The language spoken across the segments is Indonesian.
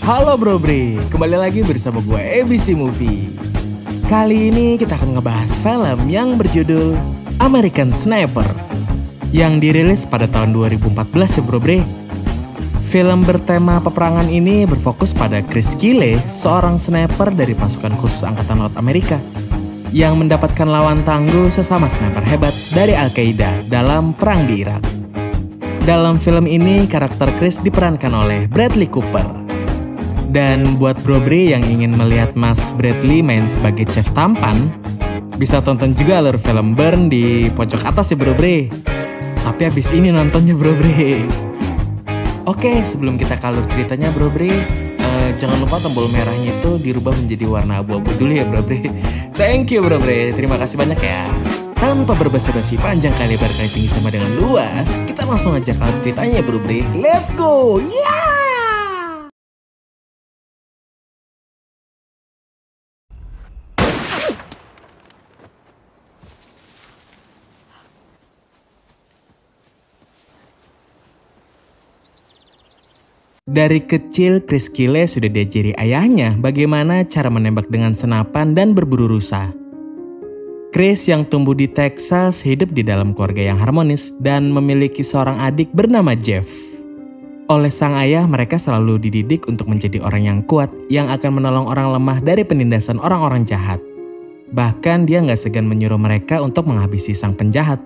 Halo Bro Bre, kembali lagi bersama gue ABC Movie. Kali ini kita akan ngebahas film yang berjudul American Sniper yang dirilis pada tahun 2014 ya Bro Bre. Film bertema peperangan ini berfokus pada Chris Kyle, seorang sniper dari pasukan khusus Angkatan Laut Amerika yang mendapatkan lawan tangguh sesama sniper hebat dari Al-Qaeda dalam perang di Irak. Dalam film ini karakter Chris diperankan oleh Bradley Cooper. Dan buat Bro Bre yang ingin melihat Mas Bradley main sebagai chef tampan, bisa tonton juga alur film Burn di pojok atas ya Bro Bre. Tapi habis ini nontonnya Bro Bre. Oke, sebelum kita ke alur ceritanya Bro Bre, jangan lupa tombol merahnya itu dirubah menjadi warna abu-abu dulu ya Bro Bre. Thank you Bro Bre, terima kasih banyak ya. Tanpa berbasa-basi panjang kali lebar kali tinggi sama dengan luas, kita langsung aja ke alur ceritanya Bro Bre. Let's go! Yeah! Dari kecil, Chris Kyle sudah diajari ayahnya bagaimana cara menembak dengan senapan dan berburu rusa. Chris yang tumbuh di Texas hidup di dalam keluarga yang harmonis dan memiliki seorang adik bernama Jeff. Oleh sang ayah, mereka selalu dididik untuk menjadi orang yang kuat yang akan menolong orang lemah dari penindasan orang-orang jahat. Bahkan dia nggak segan menyuruh mereka untuk menghabisi sang penjahat.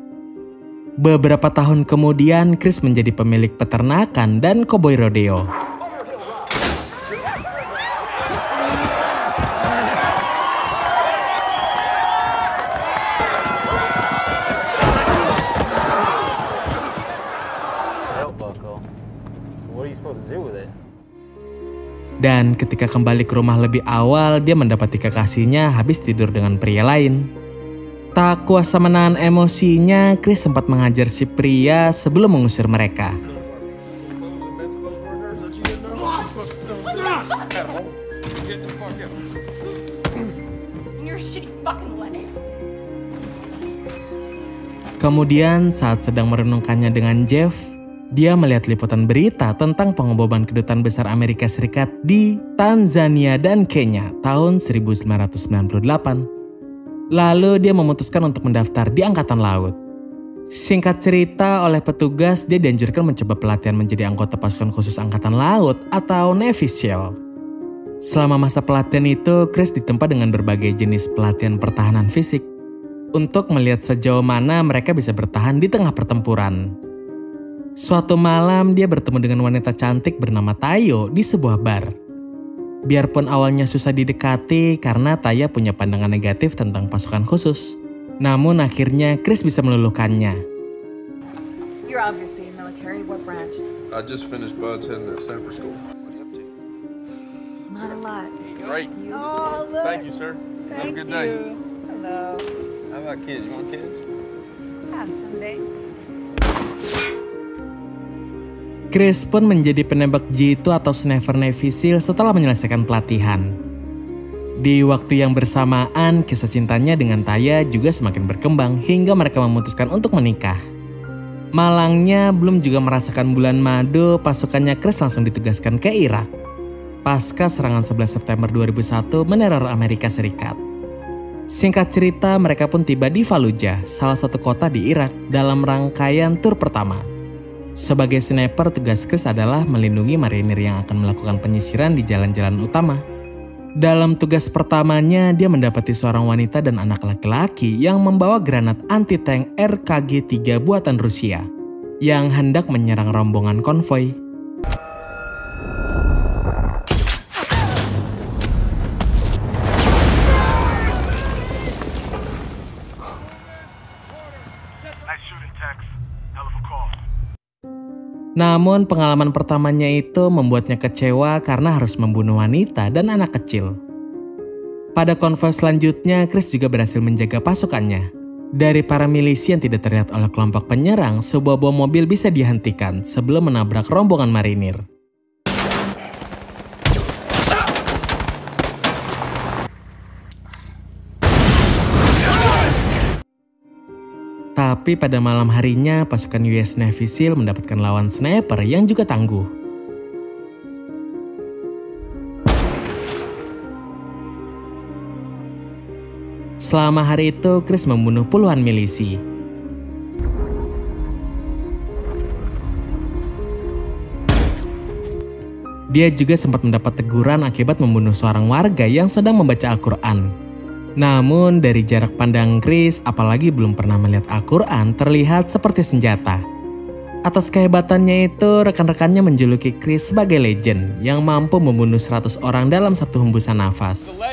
Beberapa tahun kemudian, Chris menjadi pemilik peternakan dan koboi rodeo. Dan ketika kembali ke rumah lebih awal, dia mendapati kekasihnya habis tidur dengan pria lain. Tak kuasa menahan emosinya, Chris sempat menghajar si pria sebelum mengusir mereka. Kemudian saat sedang merenungkannya dengan Jeff, dia melihat liputan berita tentang pengeboman kedutaan besar Amerika Serikat di Tanzania dan Kenya tahun 1998. Lalu dia memutuskan untuk mendaftar di Angkatan Laut. Singkat cerita, oleh petugas dia dianjurkan mencoba pelatihan menjadi anggota pasukan khusus Angkatan Laut atau Navy SEAL. Selama masa pelatihan itu, Chris ditempa dengan berbagai jenis pelatihan pertahanan fisik untuk melihat sejauh mana mereka bisa bertahan di tengah pertempuran. Suatu malam dia bertemu dengan wanita cantik bernama Tayo di sebuah bar. Biarpun awalnya susah didekati karena Taya punya pandangan negatif tentang pasukan khusus. Namun akhirnya Chris bisa meluluhkannya. You're obviously military. What branch? I just finished bartending at sniper school. What are you up to? Not a lot. Great. Oh, look. Thank you, sir. Have a Thank good day. you. Hello. How about kids? You want kids? Have someday. Chris pun menjadi penembak jitu atau sniper Navy SEAL setelah menyelesaikan pelatihan. Di waktu yang bersamaan, kisah cintanya dengan Taya juga semakin berkembang hingga mereka memutuskan untuk menikah. Malangnya, belum juga merasakan bulan madu, pasukannya Chris langsung ditugaskan ke Irak. Pasca serangan 11 September 2001 meneror Amerika Serikat. Singkat cerita, mereka pun tiba di Fallujah, salah satu kota di Irak, dalam rangkaian tur pertama. Sebagai sniper, tugas Chris adalah melindungi marinir yang akan melakukan penyisiran di jalan-jalan utama. Dalam tugas pertamanya, dia mendapati seorang wanita dan anak laki-laki yang membawa granat anti-tank RKG-3 buatan Rusia yang hendak menyerang rombongan konvoi. Namun pengalaman pertamanya itu membuatnya kecewa karena harus membunuh wanita dan anak kecil. Pada konvoi selanjutnya, Chris juga berhasil menjaga pasukannya. Dari para milisi yang tidak terlihat oleh kelompok penyerang, sebuah bom mobil bisa dihentikan sebelum menabrak rombongan marinir. Tapi pada malam harinya, pasukan US Navy SEAL mendapatkan lawan sniper yang juga tangguh. Selama hari itu, Chris membunuh puluhan milisi. Dia juga sempat mendapat teguran akibat membunuh seorang warga yang sedang membaca Al-Quran. Namun dari jarak pandang Chris, apalagi belum pernah melihat Al-Quran, terlihat seperti senjata. Atas kehebatannya itu, rekan-rekannya menjuluki Chris sebagai legend yang mampu membunuh 100 orang dalam satu hembusan nafas.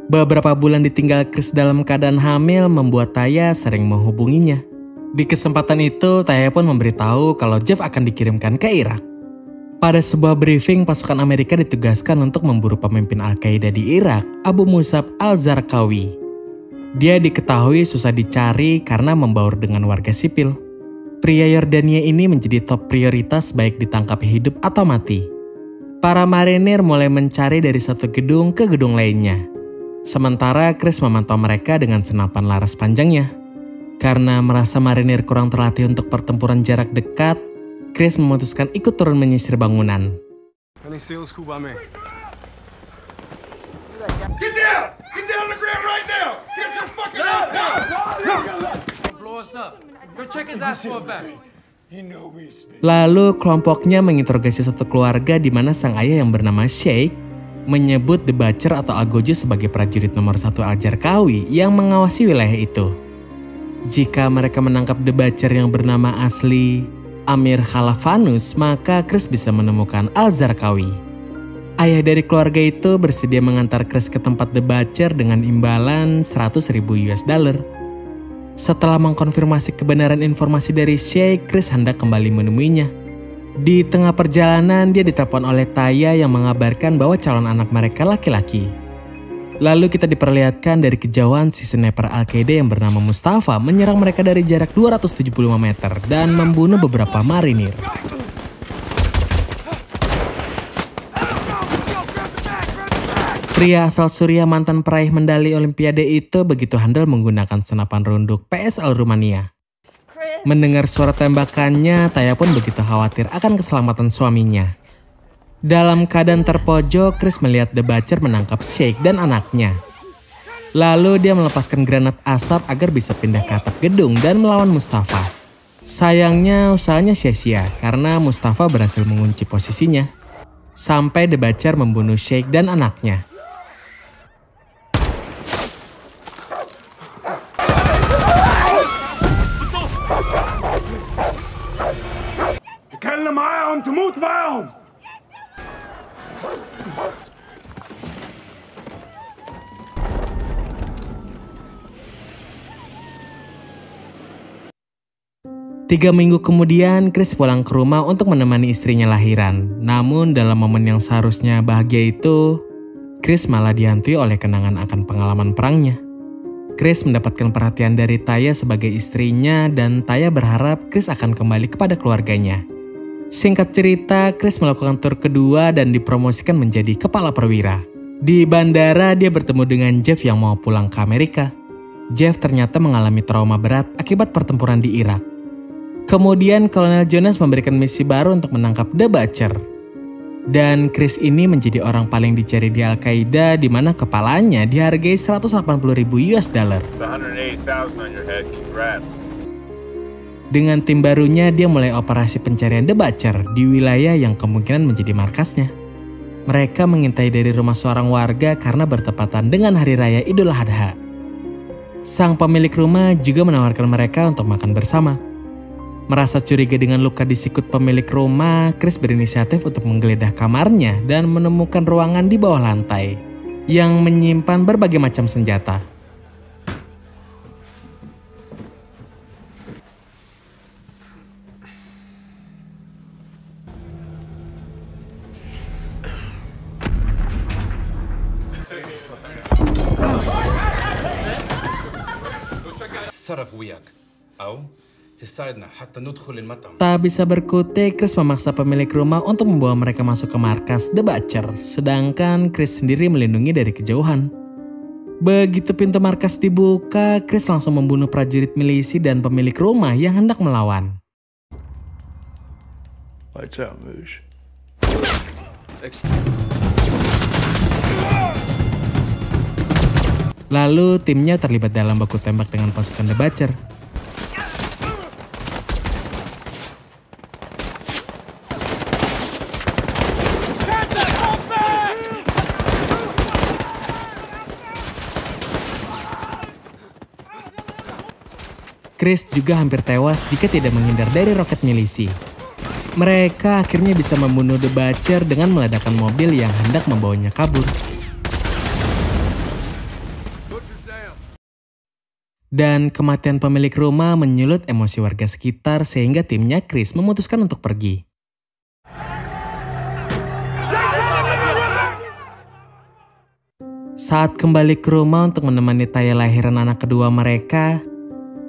Beberapa bulan ditinggal Chris dalam keadaan hamil membuat Taya sering menghubunginya. Di kesempatan itu, Taya pun memberitahu kalau Jeff akan dikirimkan ke Irak. Pada sebuah briefing, pasukan Amerika ditugaskan untuk memburu pemimpin Al-Qaeda di Irak, Abu Musab al-Zarqawi. Dia diketahui susah dicari karena membaur dengan warga sipil. Pria Yordania ini menjadi top prioritas baik ditangkap hidup atau mati. Para marinir mulai mencari dari satu gedung ke gedung lainnya. Sementara Chris memantau mereka dengan senapan laras panjangnya. Karena merasa marinir kurang terlatih untuk pertempuran jarak dekat, Chris memutuskan ikut turun menyisir bangunan. Lalu kelompoknya menginterogasi satu keluarga di mana sang ayah yang bernama Sheikh menyebut The Butcher atau Algojo sebagai prajurit nomor 1 Al-Zarqawi yang mengawasi wilayah itu. Jika mereka menangkap The Butcher yang bernama asli Amir Khalafanus, maka Chris bisa menemukan Al-Zarqawi. Ayah dari keluarga itu bersedia mengantar Chris ke tempat The Butcher dengan imbalan $100.000. Setelah mengkonfirmasi kebenaran informasi dari Sheikh, Chris hendak kembali menemuinya. Di tengah perjalanan, dia ditelepon oleh Taya yang mengabarkan bahwa calon anak mereka laki-laki. Lalu kita diperlihatkan dari kejauhan si sniper Al-Qaeda yang bernama Mustafa menyerang mereka dari jarak 275 meter dan membunuh beberapa marinir. Pria asal Suriah mantan peraih medali Olimpiade itu begitu handal menggunakan senapan runduk PSL Rumania. Mendengar suara tembakannya, Taya pun begitu khawatir akan keselamatan suaminya. Dalam keadaan terpojok, Chris melihat The Butcher menangkap Sheikh dan anaknya. Lalu dia melepaskan granat asap agar bisa pindah ke atap gedung dan melawan Mustafa. Sayangnya usahanya sia-sia karena Mustafa berhasil mengunci posisinya. Sampai The Butcher membunuh Sheikh dan anaknya. Tiga minggu kemudian, Chris pulang ke rumah untuk menemani istrinya lahiran. Namun dalam momen yang seharusnya bahagia itu, Chris malah dihantui oleh kenangan akan pengalaman perangnya. Chris mendapatkan perhatian dari Taya sebagai istrinya dan Taya berharap Chris akan kembali kepada keluarganya. Singkat cerita, Chris melakukan tur kedua dan dipromosikan menjadi kepala perwira. Di bandara, dia bertemu dengan Jeff yang mau pulang ke Amerika. Jeff ternyata mengalami trauma berat akibat pertempuran di Irak. Kemudian Kolonel Jonas memberikan misi baru untuk menangkap The Butcher. Dan Chris ini menjadi orang paling dicari di Al-Qaeda di mana kepalanya dihargai $180.000. Dengan tim barunya, dia mulai operasi pencarian The Butcher di wilayah yang kemungkinan menjadi markasnya. Mereka mengintai dari rumah seorang warga karena bertepatan dengan Hari Raya Idul Adha. Sang pemilik rumah juga menawarkan mereka untuk makan bersama. Merasa curiga dengan luka di sikut pemilik rumah, Chris berinisiatif untuk menggeledah kamarnya dan menemukan ruangan di bawah lantai yang menyimpan berbagai macam senjata. Tak bisa berkutik, Chris memaksa pemilik rumah untuk membawa mereka masuk ke markas The Butcher, sedangkan Chris sendiri melindungi dari kejauhan. Begitu pintu markas dibuka, Chris langsung membunuh prajurit milisi dan pemilik rumah yang hendak melawan. Lights out, Moosh. Lalu timnya terlibat dalam baku tembak dengan pasukan The Butcher. Chris juga hampir tewas jika tidak menghindar dari roket milisi. Mereka akhirnya bisa membunuh The Butcher dengan meledakkan mobil yang hendak membawanya kabur. Dan kematian pemilik rumah menyulut emosi warga sekitar sehingga timnya Chris memutuskan untuk pergi. Saat kembali ke rumah untuk menemani Taya lahiran anak kedua mereka,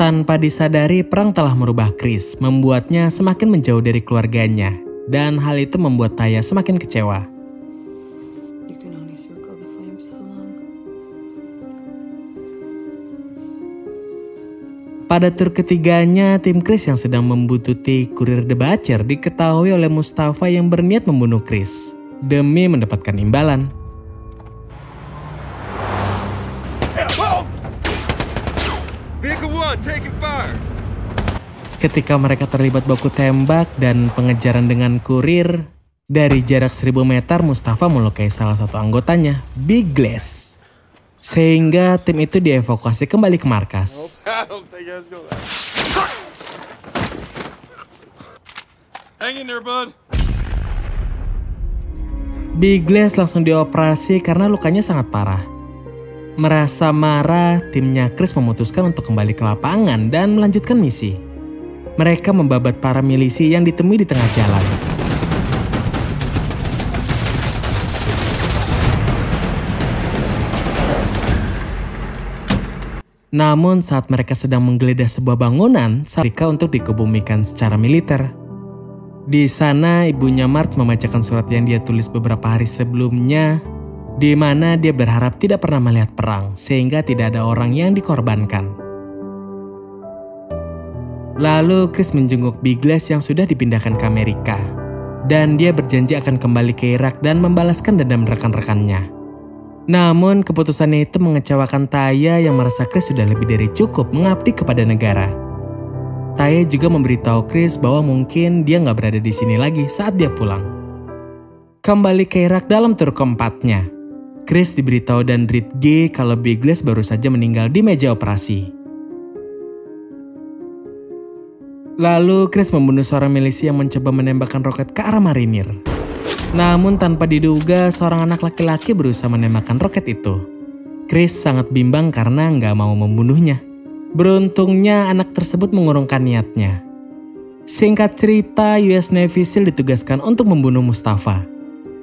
tanpa disadari perang telah merubah Chris, membuatnya semakin menjauh dari keluarganya. Dan hal itu membuat Taya semakin kecewa. Pada tur ketiganya, tim Chris yang sedang membuntuti kurir The Butcher diketahui oleh Mustafa yang berniat membunuh Chris demi mendapatkan imbalan. Ketika mereka terlibat baku tembak dan pengejaran dengan kurir, dari jarak 1000 meter Mustafa melukai salah satu anggotanya, Big Glass. Sehingga tim itu dievakuasi kembali ke markas. Big Glass langsung dioperasi karena lukanya sangat parah. Merasa marah, timnya Chris memutuskan untuk kembali ke lapangan dan melanjutkan misi. Mereka membabat para milisi yang ditemui di tengah jalan. Namun saat mereka sedang menggeledah sebuah bangunan, mereka untuk dikebumikan secara militer. Di sana ibunya Marge membacakan surat yang dia tulis beberapa hari sebelumnya, di mana dia berharap tidak pernah melihat perang, sehingga tidak ada orang yang dikorbankan. Lalu Chris menjenguk Big Glass yang sudah dipindahkan ke Amerika, dan dia berjanji akan kembali ke Irak dan membalaskan dendam rekan-rekannya. Namun keputusannya itu mengecewakan Taya yang merasa Chris sudah lebih dari cukup mengabdi kepada negara. Taya juga memberitahu Chris bahwa mungkin dia nggak berada di sini lagi saat dia pulang. Kembali ke Irak dalam tur keempatnya, Chris diberitahu dan Reed G kalau Big Glass baru saja meninggal di meja operasi. Lalu Chris membunuh seorang milisi yang mencoba menembakkan roket ke arah marinir. Namun tanpa diduga seorang anak laki-laki berusaha menembakkan roket itu. Chris sangat bimbang karena nggak mau membunuhnya. Beruntungnya anak tersebut mengurungkan niatnya. Singkat cerita, US Navy SEAL ditugaskan untuk membunuh Mustafa,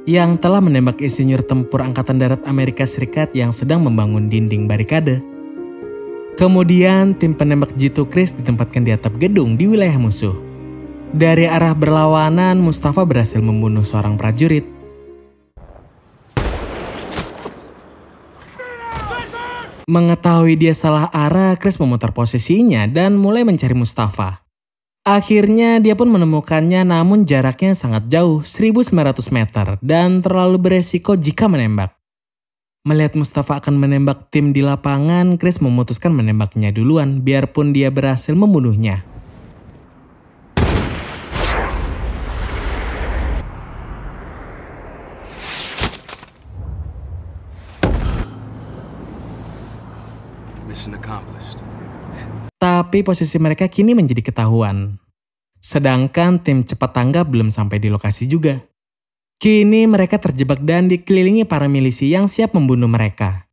yang telah menembak insinyur tempur Angkatan Darat Amerika Serikat yang sedang membangun dinding barikade. Kemudian tim penembak jitu Chris ditempatkan di atap gedung di wilayah musuh. Dari arah berlawanan, Mustafa berhasil membunuh seorang prajurit. Mengetahui dia salah arah, Chris memutar posisinya dan mulai mencari Mustafa. Akhirnya dia pun menemukannya, namun jaraknya sangat jauh, 1900 meter, dan terlalu beresiko jika menembak. Melihat Mustafa akan menembak tim di lapangan, Chris memutuskan menembaknya duluan, biarpun dia berhasil membunuhnya. Tapi posisi mereka kini menjadi ketahuan. Sedangkan tim cepat tanggap belum sampai di lokasi juga. Kini mereka terjebak dan dikelilingi para milisi yang siap membunuh mereka.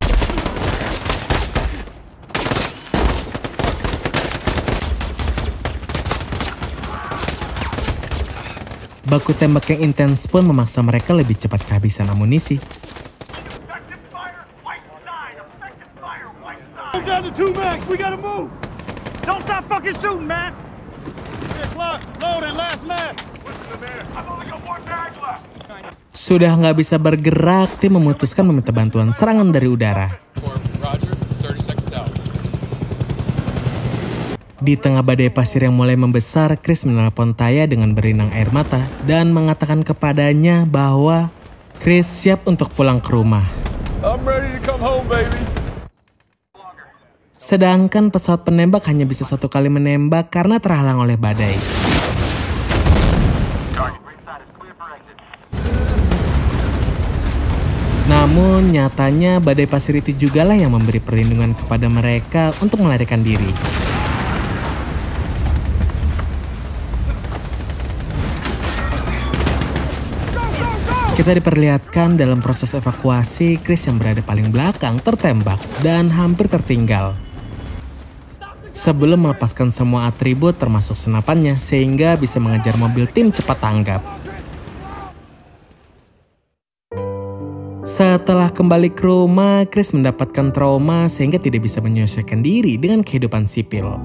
Baku tembak yang intens pun memaksa mereka lebih cepat kehabisan amunisi. Sudah nggak bisa bergerak, tim memutuskan meminta bantuan serangan dari udara. Di tengah badai pasir yang mulai membesar, Chris menelpon Taya dengan berinang air mata dan mengatakan kepadanya bahwa Chris siap untuk pulang ke rumah. I'm ready to come home, baby. Sedangkan pesawat penembak hanya bisa 1 kali menembak karena terhalang oleh badai. Namun nyatanya badai pasir itu jugalah yang memberi perlindungan kepada mereka untuk melarikan diri. Kita diperlihatkan dalam proses evakuasi, Chris yang berada paling belakang tertembak dan hampir tertinggal. Sebelum melepaskan semua atribut termasuk senapannya sehingga bisa mengejar mobil tim cepat tanggap. Setelah kembali ke rumah, Chris mendapatkan trauma sehingga tidak bisa menyesuaikan diri dengan kehidupan sipil.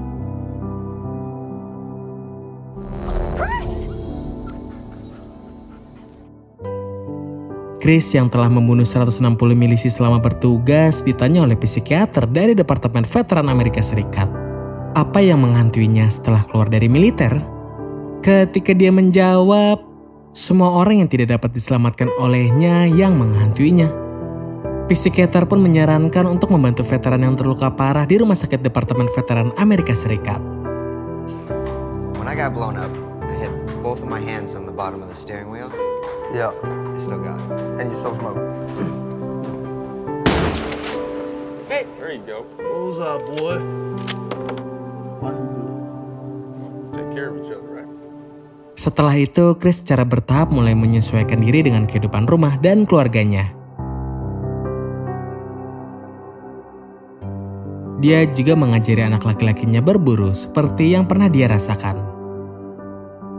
Chris yang telah membunuh 160 milisi selama bertugas ditanya oleh psikiater dari Departemen Veteran Amerika Serikat. Apa yang menghantuinya setelah keluar dari militer? Ketika dia menjawab, semua orang yang tidak dapat diselamatkan olehnya yang menghantuinya. Psikiater pun menyarankan untuk membantu veteran yang terluka parah di Rumah Sakit Departemen Veteran Amerika Serikat. When I got blown up, I hit both of my hands on the bottom of the steering wheel. Yeah, I still got it. and you still smoke. Hey, there you go. What's up, boy? Take care of each other, right? Setelah itu, Chris secara bertahap mulai menyesuaikan diri dengan kehidupan rumah dan keluarganya. Dia juga mengajari anak laki-lakinya berburu seperti yang pernah dia rasakan.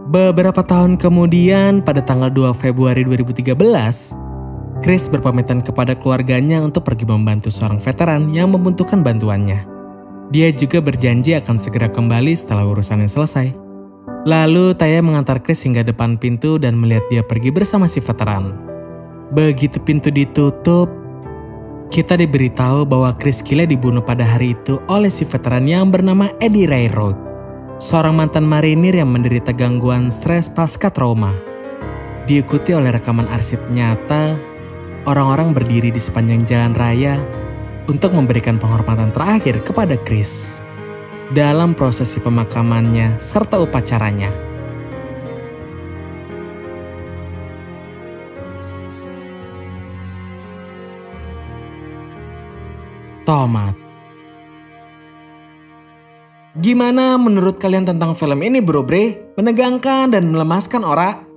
Beberapa tahun kemudian, pada tanggal 2 Februari 2013, Chris berpamitan kepada keluarganya untuk pergi membantu seorang veteran yang membutuhkan bantuannya. Dia juga berjanji akan segera kembali setelah urusannya selesai. Lalu Taya mengantar Chris hingga depan pintu dan melihat dia pergi bersama si veteran. Begitu pintu ditutup, kita diberitahu bahwa Chris Kyle dibunuh pada hari itu oleh si veteran yang bernama Eddie Railroad, seorang mantan marinir yang menderita gangguan stres pasca trauma. Diikuti oleh rekaman arsip nyata, orang-orang berdiri di sepanjang jalan raya untuk memberikan penghormatan terakhir kepada Chris dalam prosesi pemakamannya serta upacaranya. Tomat. Gimana menurut kalian tentang film ini, Bro Bre? Menegangkan dan melemaskan, ora?